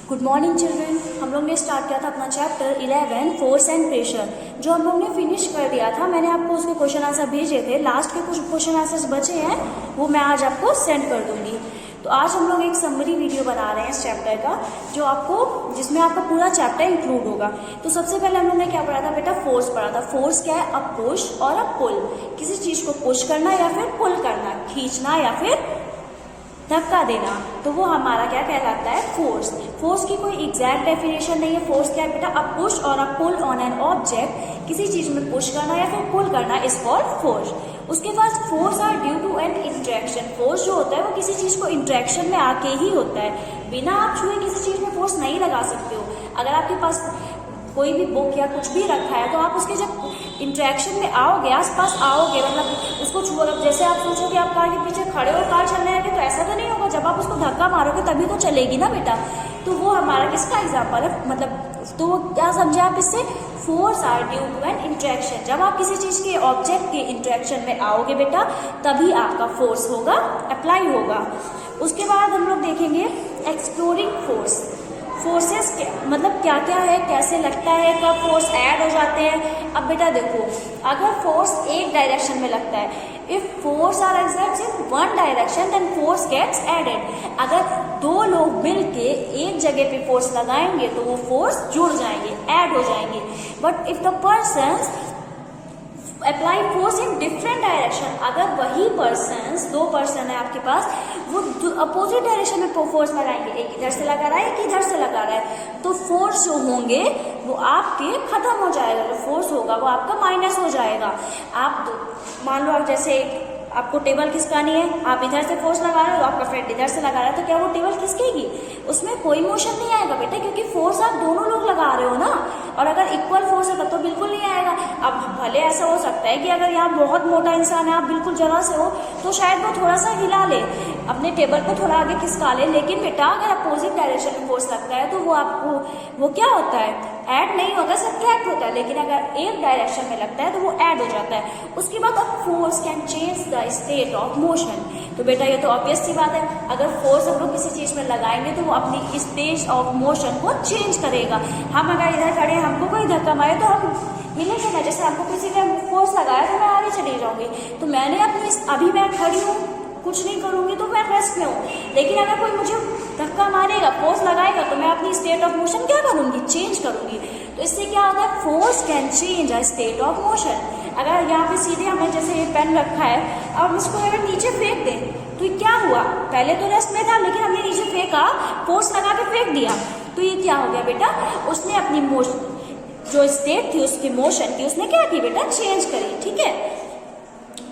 Good morning children. हम लोग ने स्टार्ट किया था अपना चैप्टर 11 फोर्स एंड प्रेशर, जो हम लोग ने फिनिश कर दिया था। मैंने आपको उसके क्वेश्चन आंसर भेजे थे। लास्ट के कुछ क्वेश्चन आंसर्स बचे हैं, वो मैं आज आपको सेंड कर दूंगी। तो आज हम लोग एक समरी वीडियो बना रहे हैं इस चैप्टर का, जिसमें आपका पूरा चैप्टर इंक्लूड होगा। तो सबसे पहले हम लोग ने क्या पढ़ा था बेटा? फोर्स पढ़ा था। फोर्स क्या है? अ पुश और अ पुल। किसी चीज को पुश करना या फिर पुल करना, खींचना या फिर धक्का देना, तो वो हमारा क्या कहलाता है? फोर्स। फोर्स की कोई एग्जैक्ट डेफिनेशन नहीं है। फोर्स क्या है बेटा? अ पुश और अ पुल ऑन एन ऑब्जेक्ट। किसी चीज में पुश करना या फिर पुल करना इज कॉल्ड फोर्स। उसके बाद force are due to an interaction. Force जो होता है वो किसी चीज को इंटरेक्शन में आके ही होता है। बिना आप छुए किसी चीज में फोर्स नहीं लगा सकते हो। अगर आपके पास कोई भी बुक या कुछ भी रखा है तो आप उसके जब इंटरेक्शन में आओगे, आसपास आओगे, मतलब उसको छुओगे। जैसे आप सोचो कि आप कार के पीछे खड़े हो, कार चलने लगे, तो ऐसा तो नहीं होगा। जब आप उसको धक्का मारोगे तभी तो चलेगी ना बेटा। तो वो हमारा किसका एग्जाम्पल है? मतलब तो क्या समझे आप इससे? Force are due to an interaction. जब आप किसी चीज के ऑब्जेक्ट के इंटरेक्शन में आओगे बेटा, तभी आपका फोर्स होगा, अप्लाई होगा। उसके बाद हम लोग देखेंगे एक्सप्लोरिंग फोर्स। फोर्सेस मतलब क्या क्या है, कैसे लगता है, कब फोर्स ऐड हो जाते हैं। अब बेटा देखो, अगर फोर्स एक डायरेक्शन में लगता है, if force are exerts in one direction then force gets added. अगर दो लोग मिलके एक जगह पे फोर्स लगाएंगे तो वो फोर्स जुड़ जाएंगे, ऐड हो जाएंगे। But if the persons apply force in different direction, अगर वही पर्सन्स, दो पर्सन है आपके पास, वो अपोजिट डायरेक्शन में फोर्स लगाएंगे, एक इधर से लगा रहा है, एक इधर से लगा रहा है, तो फोर्स जो होंगे वो आपके खत्म हो जाएगा। जो फोर्स होगा वो आपका माइनस हो जाएगा। आप मान लो, आप जैसे आपको टेबल खिसकानी है, आप इधर से फोर्स लगा रहे हो, आपका फ्रेंड इधर से लगा रहा है, तो क्या वो टेबल खिसकेगी? उसमें कोई मोशन नहीं आएगा बेटा, क्योंकि फोर्स आप दोनों लोग लगा रहे हो ना। और अगर इक्वल फोर्स है तब तो बिल्कुल नहीं आएगा। अब भले ऐसा हो सकता है कि अगर यहाँ बहुत मोटा इंसान है, आप बिल्कुल जरा से हो, तो शायद वो थोड़ा सा हिला ले, अपने टेबल को थोड़ा आगे खिसका ले। लेकिन बेटा अगर अपोजिट डायरेक्शन में फोर्स लगता है तो वो आपको क्या होता है? ऐड नहीं होता, सब्ट्रैक्ट होता है। लेकिन अगर एक डायरेक्शन में लगता है तो वो ऐड हो जाता है। उसके बाद अब force can change the state of motion. तो बेटा ये तो ऑब्वियस सी बात है, अगर फोर्स हम लोग किसी चीज में लगाएंगे तो वो अपनी स्टेट ऑफ मोशन को चेंज करेगा। हम अगर इधर खड़े हैं, हमको कोई धक्का मारे तो हम हिलेंगे ना। जैसे हमको किसी ने फोर्स लगाया तो मैं आगे चली जाऊंगी, तो मैंने अभी मैं खड़ी हूँ, कुछ नहीं करूंगी, तो मैं रेस्ट में हूँ। लेकिन अगर कोई मुझे धक्का मारेगा, फोर्स लगाएगा, तो मैं अपनी स्टेट ऑफ मोशन क्या करूंगी? चेंज करूंगी। तो इससे क्या होता है? Force can change a state of motion. अगर यहाँ पे सीधे हमें जैसे ये पेन रखा है, अब इसको अगर नीचे फेंक दें तो ये क्या हुआ? पहले तो रेस्ट में था, लेकिन हमने नीचे फेंका, फोर्स लगा के फेंक दिया, तो ये क्या हो गया बेटा? उसने अपनी मोशन, जो स्टेट थी उसकी मोशन की, उसने क्या की बेटा? चेंज करी। ठीक है।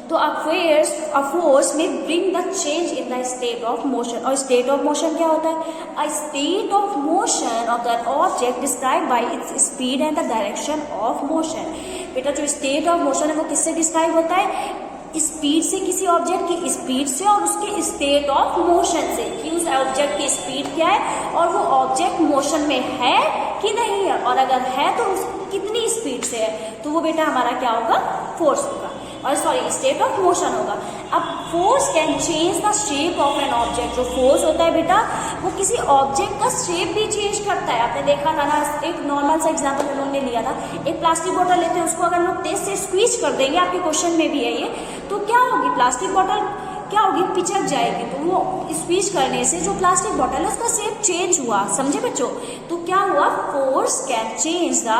तो a force में bring the change in the state of motion। और state of motion क्या होता है? A state of motion of the object described by its speed and the direction of motion। बेटा जो state of motion है वो किससे डिस्क्राइब होता है? स्पीड से, किसी ऑब्जेक्ट की स्पीड से और उसके स्टेट ऑफ मोशन से, कि उस ऑब्जेक्ट की स्पीड क्या है और वो ऑब्जेक्ट मोशन में है कि नहीं है, और अगर है तो कितनी स्पीड से है, तो वो बेटा हमारा क्या होगा? फोर्स होगा, और सॉरी स्टेट ऑफ मोशन होगा। अब force can change the shape of an object. जो फोर्स होता है बेटा वो किसी ऑब्जेक्ट का शेप भी चेंज करता है। आपने देखा था ना, एक नॉर्मल सा एग्जांपल हम लोगों ने लिया था, एक प्लास्टिक बोतल लेते हैं, उसको अगर लोग तेज से स्क्वीज कर देंगे, आपके क्वेश्चन में भी है ये, तो क्या होगी? प्लास्टिक बोतल क्या होगी? पिचक जाएगी। तो वो स्क्वीज करने से जो प्लास्टिक बोतल है उसका शेप चेंज हुआ। समझे बच्चों? तो क्या हुआ? Force can change the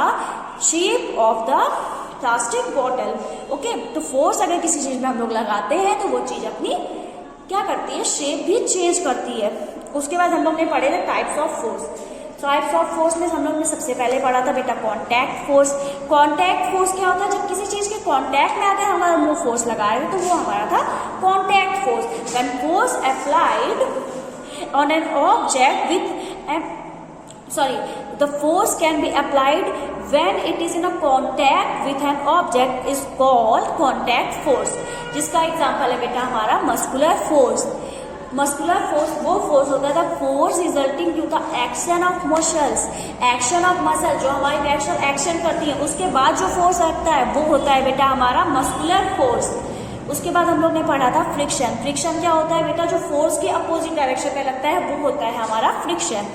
shape of the plastic bottle. Okay. तो फोर्स अगर किसी चीज में हम लोग लगाते हैं तो वो चीज अपनी क्या करती है? शेप भी चेंज करती है। उसके बाद हम लोग ने पढ़े थे types of force. Types of force में हम लोग ने सबसे पहले पढ़ा था बेटा कॉन्टैक्ट फोर्स। कॉन्टैक्ट फोर्स क्या होता है? जब किसी चीज के कॉन्टैक्ट में आकर हमारा वो फोर्स लगा रहे तो वो हमारा था contact force. When force applied on an object the force can be applied when it is in a contact with an object is called contact force। जिसका एग्जांपल है बेटा हमारा मस्कुलर फोर्स। मस्कुलर फोर्स वो force होता है the force resulting to the action of muscles. Action of muscle, जो हमारी action करती है, उसके बाद जो फोर्स लगता है वो होता है बेटा हमारा मस्कुलर फोर्स। उसके बाद हम लोग ने पढ़ा था फ्रिक्शन। फ्रिक्शन क्या होता है बेटा? जो फोर्स के अपोजिट डायरेक्शन में लगता है वो होता है हमारा फ्रिक्शन।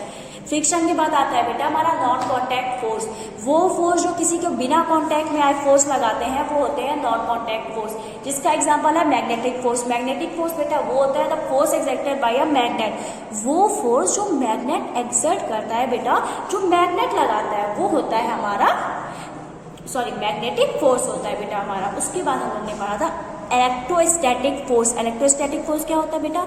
फ्रिक्शन के बाद आता है बेटा हमारा नॉन कॉन्टैक्ट फोर्स। वो फोर्स जो किसी के बिना कॉन्टैक्ट में आए फोर्स लगाते हैं वो होते हैं नॉन कॉन्टैक्ट फोर्स, जिसका एग्जांपल है मैग्नेटिक फोर्स। मैग्नेटिक फोर्स बेटा वो होता है the force exerted by a magnet. वो फोर्स जो मैग्नेट एक्सर्ट करता है बेटा, जो मैग्नेट लगाता है वो होता है हमारा मैग्नेटिक फोर्स होता है बेटा हमारा। उसके बाद हम लोग ने पढ़ा था इलेक्ट्रोस्टैटिक फोर्स। इलेक्ट्रोस्टैटिक फोर्स क्या होता है बेटा?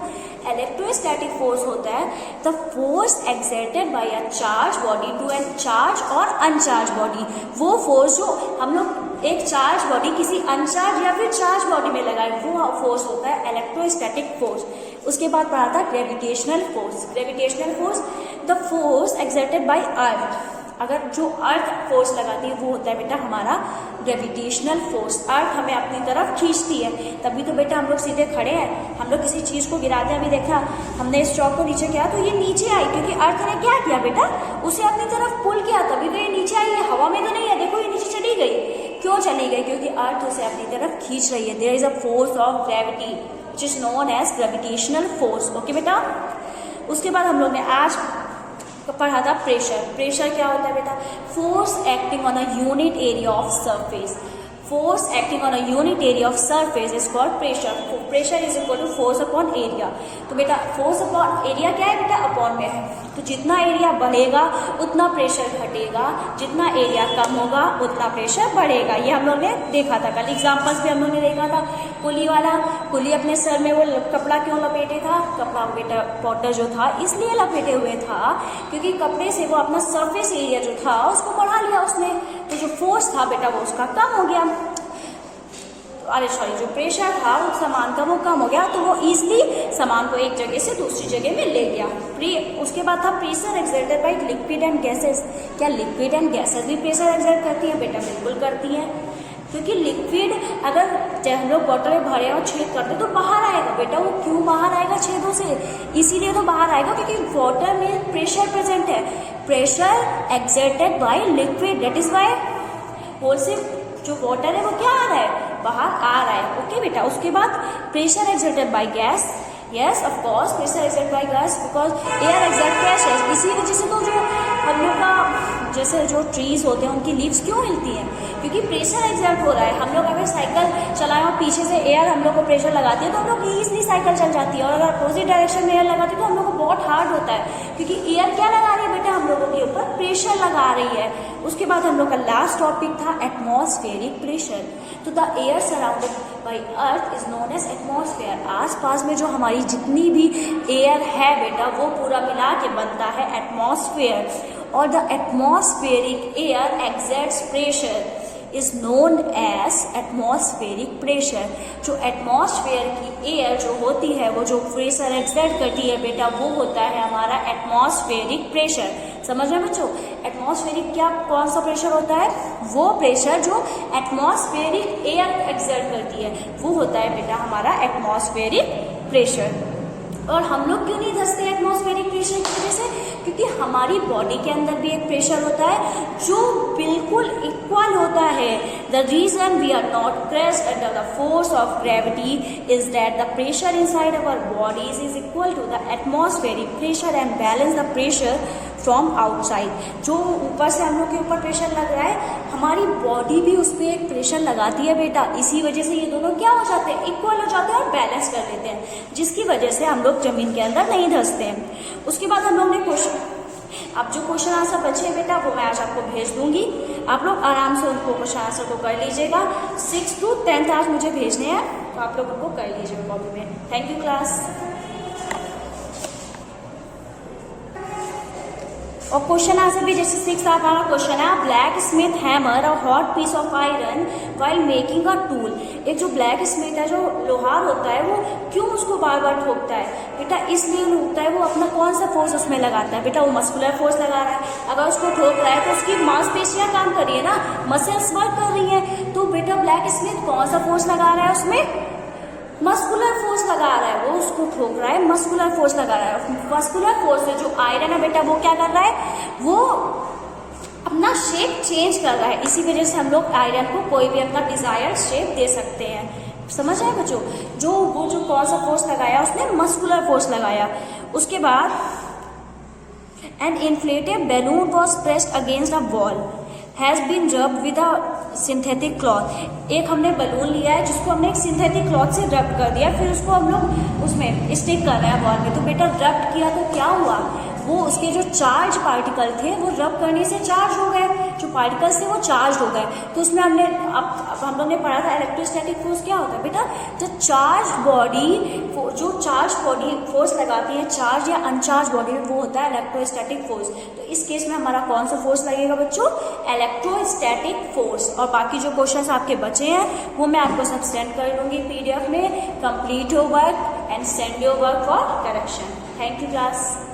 इलेक्ट्रोस्टैटिक फोर्स होता है the force exerted by a charge body to an charge और अनचार्ज बॉडी। वो फोर्स जो हम लोग एक चार्ज बॉडी किसी अनचार्ज या फिर चार्ज बॉडी में लगाए वो फोर्स होता है इलेक्ट्रोस्टैटिक फोर्स। उसके बाद पढ़ा था gravitational force. Gravitational force the force exerted by earth. अगर जो अर्थ फोर्स लगाती है वो होता है बेटा हमारा ग्रेविटेशनल फोर्स। अर्थ हमें अपनी तरफ खींचती है, तभी तो बेटा हम लोग सीधे खड़े हैं। हम लोग किसी चीज को गिराते हैं, अभी देखा हमने इस चौक को नीचे किया तो ये नीचे आई, क्योंकि अर्थ ने क्या किया बेटा, उसे अपनी तरफ पुल किया, तभी तो ये नीचे आई है। हवा में तो नहीं है, देखो ये नीचे चली गई। क्यों चली गई? क्योंकि अर्थ उसे अपनी तरफ खींच रही है। There is a force of gravity which is known as gravitational force. Okay बेटा। उसके बाद हम लोग ने आज पढ़ा था प्रेशर। प्रेशर क्या होता है बेटा? Force acting on a unit area of surface. Force acting on a unit area of surface is called pressure. Pressure is equal to force upon area. तो बेटा फोर्स अपॉन एरिया क्या है बेटा? Upon में है, तो जितना एरिया बढ़ेगा उतना प्रेशर घटेगा, जितना एरिया कम होगा उतना प्रेशर बढ़ेगा। ये हम लोग ने देखा था कल। एग्जाम्पल्स भी हम लोग ने देखा था। कुली वाला, कुली अपने सर में वो कपड़ा क्यों लपेटे था? कपड़ा बेटा पॉटर जो था इसलिए लपेटे हुए था क्योंकि कपड़े से वो अपना सरफेस एरिया जो था उसको बढ़ा लिया उसने, तो जो फोर्स था बेटा वो उसका कम हो गया। जो प्रेशर था उस सामान का वो कम हो गया, तो वो इजिली सामान को एक जगह से दूसरी जगह में ले गया। उसके बाद था pressure exerted by liquid and gases. क्या लिक्विड एंड गैसेस भी प्रेशर एक्सर्ट करती हैं बेटा? बिल्कुल करती हैं, क्योंकि लिक्विड अगर हम लोग बॉटल में भरे और छेद करते तो बाहर आएगा बेटा। वो क्यों बाहर आएगा छेदों से? इसीलिए तो बाहर आएगा क्योंकि वाटर में प्रेशर प्रेजेंट है। Pressure exerted by liquid, that is Y hole से जो वाटर है वो क्या आ रहा है? बाहर आ रहा है। ओके बेटा। उसके बाद pressure exerted by gas. Yes of course pressure exerted by gas because air exert pressure. इसी वजह से तो जो हम लोग का जैसे जो ट्रीज होते हैं उनकी लीव्स क्यों हिलती हैं? क्योंकि प्रेशर एक्सर्ट हो रहा है। हम लोग अगर साइकिल चलाएं और पीछे से एयर हम लोग को प्रेशर लगाती है तो हम लोग ईजिली साइकिल चल जाती है, और अगर अपोजिट डायरेक्शन में एयर लगाती है तो हम लोग को बहुत हार्ड होता है, क्योंकि एयर क्या लगा रही है बेटा? हम लोगों के ऊपर प्रेशर लगा रही है। उसके बाद हम लोग का लास्ट टॉपिक था एटमॉस्फेरिक प्रेशर। तो the air surrounded by earth is known as atmosphere. आसपास में जो हमारी जितनी भी एयर है बेटा वो पूरा मिला के बनता है एटमॉस्फेयर, और the atmospheric air exerts pressure is known as atmospheric pressure. जो एटमॉस्फेयर की एयर जो होती है वो जो प्रेशर एक्सर्ट करती है बेटा वो होता है हमारा एटमॉस्फेरिक प्रेशर। समझ रहे बच्चों? एटमॉस्फेरिक क्या कौन सा प्रेशर होता है? वो प्रेशर जो एटमॉस्फेरिक एयर एक्सर्ट करती है वो होता है बेटा हमारा एटमॉस्फेरिक प्रेशर। और हम लोग क्यों नहीं धंसते एटमॉस्फेरिक प्रेशर की वजह से? क्योंकि हमारी बॉडी के अंदर भी एक प्रेशर होता है जो बिल्कुल इक्वल होता है। The reason we are not crushed under the force of gravity is that the pressure inside our bodies is equal to the atmospheric pressure and balance the pressure from outside. जो ऊपर से हम लोग के ऊपर pressure लग रहा है हमारी बॉडी भी उस पर एक प्रेशर लगाती है बेटा। इसी वजह से ये दोनों क्या हो जाते हैं? इक्वल हो जाते हैं और बैलेंस कर लेते हैं, जिसकी वजह से हम लोग जमीन के अंदर नहीं धंसते हैं। उसके बाद हम लोग ने अब जो क्वेश्चन आंसर बचे हैं बेटा वो मैं आज आपको भेज दूंगी। आप लोग आराम से उनको क्वेश्चन आंसर को कर लीजिएगा। 6 to 10 आज मुझे भेजने हैं, तो आप लोग उनको कर लीजिएगा कॉपी में। Thank you class. और क्वेश्चन आंसर भी जैसे 6 हमारा क्वेश्चन है, blacksmith hammer a hot piece of iron while making a tool. एक जो ब्लैक स्मिथ है जो लोहार होता है वो क्यों उसको बार बार ठोकता है बेटा? इसलिए ठोकता है, वो अपना कौन सा फोर्स उसमें लगाता है बेटा? वो मस्कुलर फोर्स लगा रहा है। अगर उसको ठोक रहा है तो उसकी मांसपेशियां काम कर रही है ना, मसल्स वर्क कर रही है, तो बेटा ब्लैक स्मिथ कौन सा फोर्स लगा रहा है उसमें? मस्कुलर फोर्स लगा रहा है। वो उसको ठोक रहा है, मस्कुलर फोर्स लगा रहा है। मस्कुलर फोर्स से जो आयरन है बेटा वो क्या कर रहा है? वो अपना शेप चेंज कर रहा है। इसी वजह से हम लोग आयरन को कोई भी अपना डिजायर्ड शेप दे सकते हैं। समझ आए बच्चों? वो जो कौन सा फोर्स लगाया उसने? मस्कुलर फोर्स लगाया। उसके बाद An inflated balloon was pressed against a wall, has been rubbed with a synthetic cloth. एक हमने बलून लिया है जिसको हमने एक सिंथेटिक क्लॉथ से रब कर दिया, फिर उसको हम लोग उसमें स्टिक कर रहे हैं वॉल में। तो बेटा रब किया तो क्या हुआ, वो उसके जो चार्ज पार्टिकल थे वो रब करने से चार्ज हो गए, जो पार्टिकल्स थे वो चार्ज हो गए। तो उसमें हमने अब हम लोग ने पढ़ा था इलेक्ट्रोस्टैटिक फोर्स क्या होता है बेटा, जो चार्ज बॉडी जो चार्ज बॉडी फोर्स लगाती है चार्ज या अनचार्ज बॉडी में, वो होता है इलेक्ट्रोस्टैटिक फोर्स। तो इस केस में हमारा कौन सा फोर्स लगेगा बच्चों, इलेक्ट्रोस्टैटिक फोर्स। और बाकी जो क्वेश्चंस आपके बचे हैं वो मैं आपको सब सेंड कर दूंगी PDF में। Complete your work and send your work for correction. Thank you class.